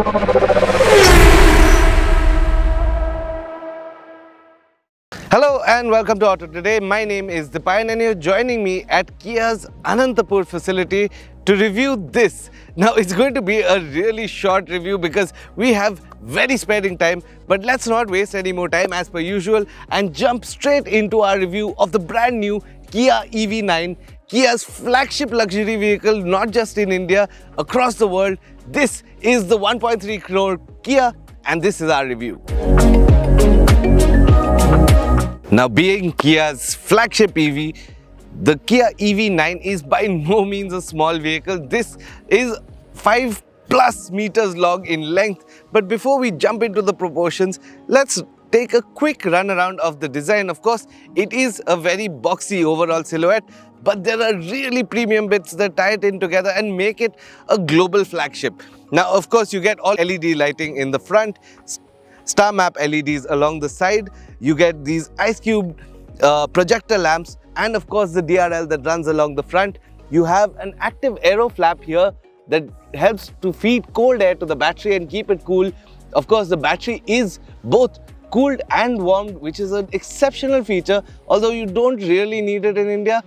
Hello and welcome to AutoToday. My name is Dipayan and you're joining me at Kia's Anantapur facility to review this. Now it's going to be a really short review because we have very sparing time, but let's not waste any more time as per usual and jump straight into our review of the brand new Kia EV9, Kia's flagship luxury vehicle, not just in India, across the world. This is the 1.3 crore Kia and this is our review. Now, being Kia's flagship EV, the Kia EV9 is by no means a small vehicle. This is 5+ meters long in length. But before we jump into the proportions, let's take a quick run around of the design. Of course, it is a very boxy overall silhouette, but there are really premium bits that tie it in together and make it a global flagship. Now, of course, you get all LED lighting in the front, star map LEDs along the side, you get these ice cube projector lamps, and of course the DRL that runs along the front. You have an active aero flap here that helps to feed cold air to the battery and keep it cool. Of course, the battery is both cooled and warmed, which is an exceptional feature, although you don't really need it in India.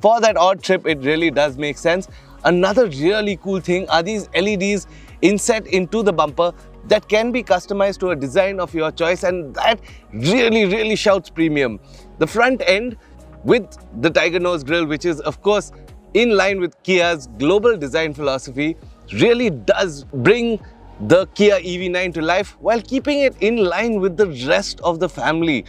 For that odd trip, it really does make sense. Another really cool thing are these LEDs inset into the bumper that can be customized to a design of your choice, and that really shouts premium. The front end with the Tiger Nose grille, which is of course in line with Kia's global design philosophy, really does bring the Kia EV9 to life while keeping it in line with the rest of the family.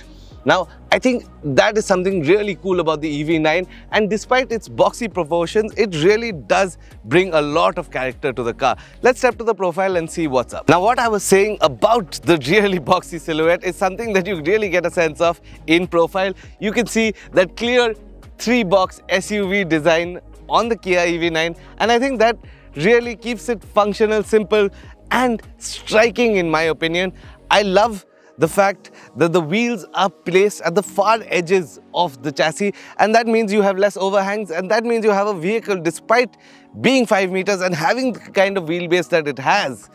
Now, I think that is something really cool about the EV9, and despite its boxy proportions, it really does bring a lot of character to the car. Let's step to the profile and see what's up. Now, what I was saying about the really boxy silhouette is something that you really get a sense of in profile. You can see that clear 3-box SUV design on the Kia EV9, and I think that really keeps it functional, simple, and striking in my opinion. I love the fact that the wheels are placed at the far edges of the chassis, and that means you have less overhangs, and that means you have a vehicle, despite being 5 meters and having the kind of wheelbase that it has,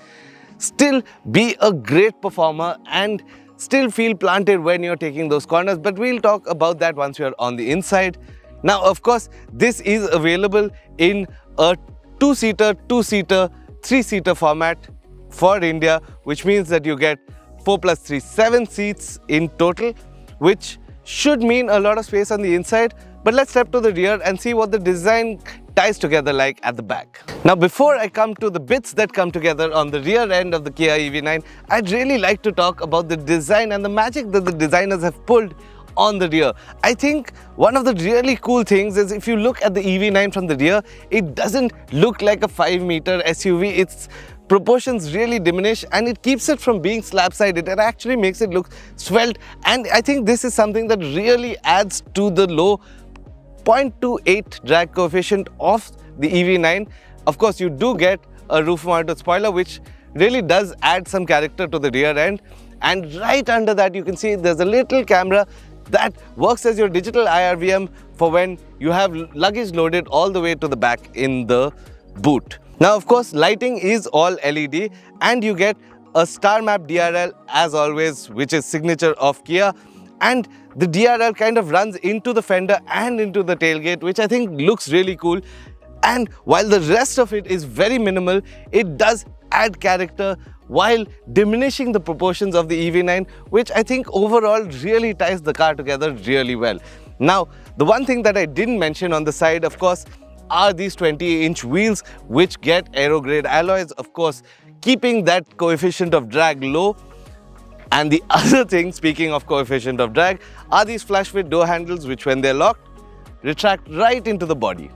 still be a great performer and still feel planted when you're taking those corners. But we'll talk about that once you're on the inside. Now, of course, this is available in a 2-seater, 2-seater, 3-seater format for India, which means that you get 4 + 3, 7 seats in total, which should mean a lot of space on the inside. But let's step to the rear and see what the design ties together like at the back. Now, before I come to the bits that come together on the rear end of the Kia EV9, I'd really like to talk about the design and the magic that the designers have pulled on the rear. I think one of the really cool things is if you look at the EV9 from the rear, it doesn't look like a 5-meter SUV. Its proportions really diminish and it keeps it from being slab-sided. It actually makes it look svelte, and I think this is something that really adds to the low 0.28 drag coefficient of the EV9. Of course, you do get a roof-mounted spoiler, which really does add some character to the rear end. And right under that, you can see there's a little camera that works as your digital IRVM for when you have luggage loaded all the way to the back in the boot. Now, of course, lighting is all LED, and you get a star map DRL as always, which is signature of Kia. And the DRL kind of runs into the fender and into the tailgate, which I think looks really cool. And while the rest of it is very minimal, it does add character while diminishing the proportions of the EV9, which I think overall really ties the car together really well. Now, the one thing that I didn't mention on the side, of course, are these 20-inch wheels, which get aero-grade alloys, of course, keeping that coefficient of drag low. And the other thing, speaking of coefficient of drag, are these flush fit door handles, which when they're locked, retract right into the body.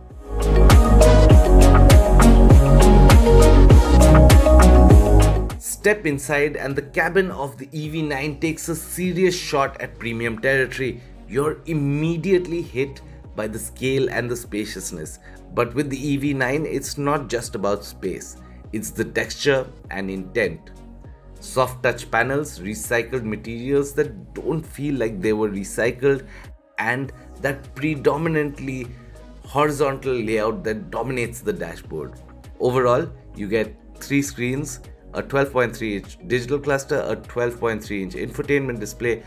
Step inside and the cabin of the EV9 takes a serious shot at premium territory. You're immediately hit by the scale and the spaciousness. But with the EV9, it's not just about space. It's the texture and intent. Soft touch panels, recycled materials that don't feel like they were recycled, and that predominantly horizontal layout that dominates the dashboard. Overall, you get 3 screens a 12.3-inch digital cluster, a 12.3-inch infotainment display,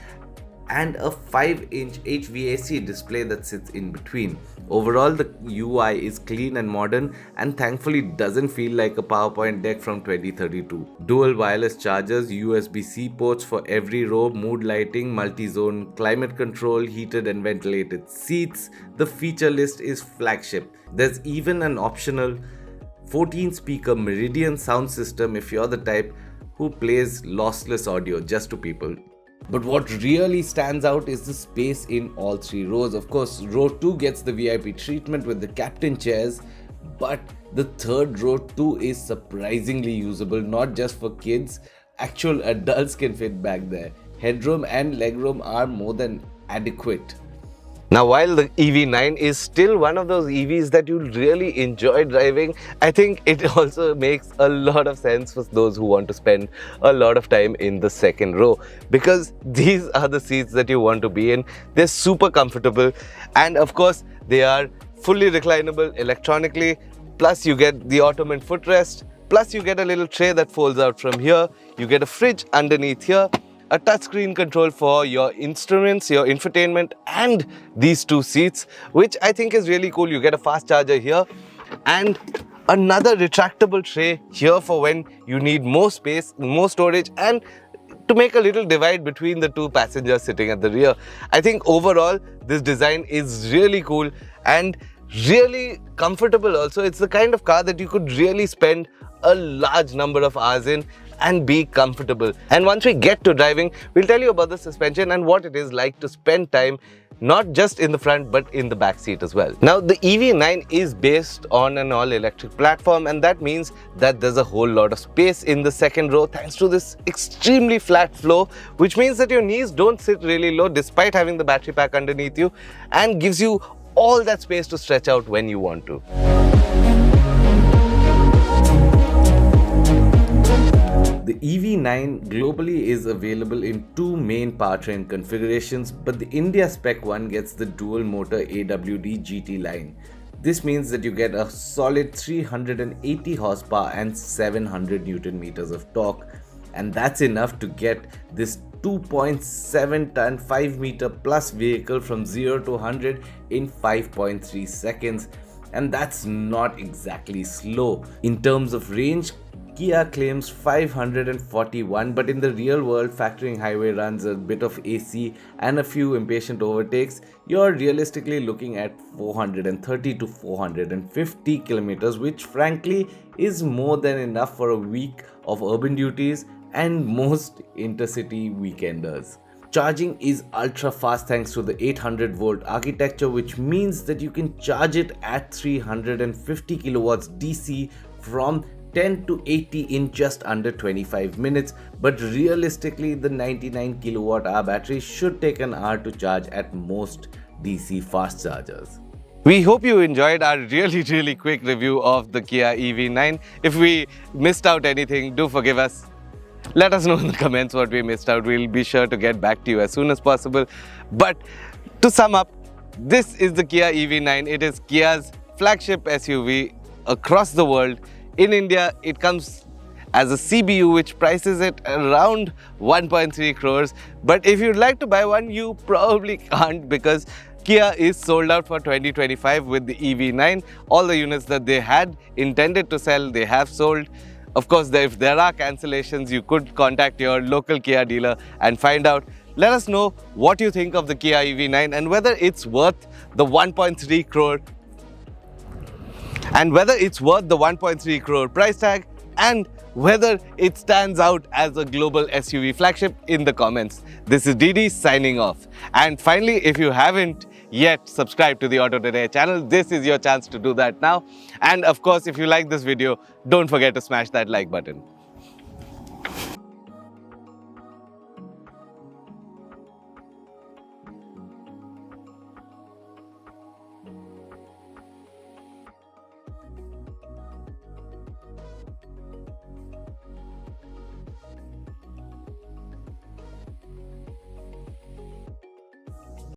and a 5-inch HVAC display that sits in between. Overall, the UI is clean and modern and thankfully doesn't feel like a PowerPoint deck from 2032. Dual wireless chargers, USB-C ports for every row, mood lighting, multi-zone climate control, heated and ventilated seats. The feature list is flagship. There's even an optional 14-speaker Meridian sound system if you're the type who plays lossless audio just to people. But what really stands out is the space in all three rows. Of course, row 2 gets the VIP treatment with the captain chairs, but the third row too is surprisingly usable, not just for kids. Actual adults can fit back there. Headroom and legroom are more than adequate. Now, while the EV9 is still one of those EVs that you'll really enjoy driving, I think it also makes a lot of sense for those who want to spend a lot of time in the second row, because these are the seats that you want to be in. They're super comfortable, and of course, they are fully reclinable electronically. Plus, you get the Ottoman footrest. Plus, you get a little tray that folds out from here. You get a fridge underneath here, a touchscreen control for your instruments, your infotainment, and these two seats, which I think is really cool. You get a fast charger here and another retractable tray here for when you need more space, more storage, and to make a little divide between the two passengers sitting at the rear. I think overall this design is really cool and really comfortable also. It's the kind of car that you could really spend a large number of hours in and be comfortable. And once we get to driving, we'll tell you about the suspension and what it is like to spend time not just in the front but in the back seat as well. Now, the EV9 is based on an all-electric platform, and that means that there's a whole lot of space in the second row thanks to this extremely flat floor, which means that your knees don't sit really low despite having the battery pack underneath you, and gives you all that space to stretch out when you want to. The EV9 globally is available in two main powertrain configurations, but the India spec one gets the dual motor AWD GT line. This means that you get a solid 380 horsepower and 700 Newton meters of torque, and that's enough to get this 2.7 ton 5 meter plus vehicle from 0 to 100 in 5.3 seconds, and that's not exactly slow. In terms of range, Kia claims 541, but in the real world, factoring highway runs, a bit of AC and a few impatient overtakes, you're realistically looking at 430 to 450 kilometers, which frankly is more than enough for a week of urban duties and most intercity weekenders. Charging is ultra fast thanks to the 800 volt architecture, which means that you can charge it at 350 kilowatts DC from 10 to 80 in just under 25 minutes, but realistically the 99 kilowatt hour battery should take an hour to charge at most DC fast chargers. We hope you enjoyed our really quick review of the Kia EV9. If we missed out anything, do forgive us. Let us know in the comments what we missed out. We'll be sure to get back to you as soon as possible. But to sum up, this is the Kia EV9. It is Kia's flagship SUV across the world. In India, it comes as a CBU, which prices it around 1.3 crores. But if you'd like to buy one, you probably can't, because Kia is sold out for 2025 with the EV9. All the units that they had intended to sell, they have sold. Of course, if there are cancellations, you could contact your local Kia dealer and find out. Let us know what you think of the Kia EV9 and whether it's worth the 1.3 crore price tag, and whether it stands out as a global SUV flagship in the comments. This is Didi signing off. And finally, if you haven't yet subscribed to the AutoToday channel, this is your chance to do that now. And of course, if you like this video, don't forget to smash that like button.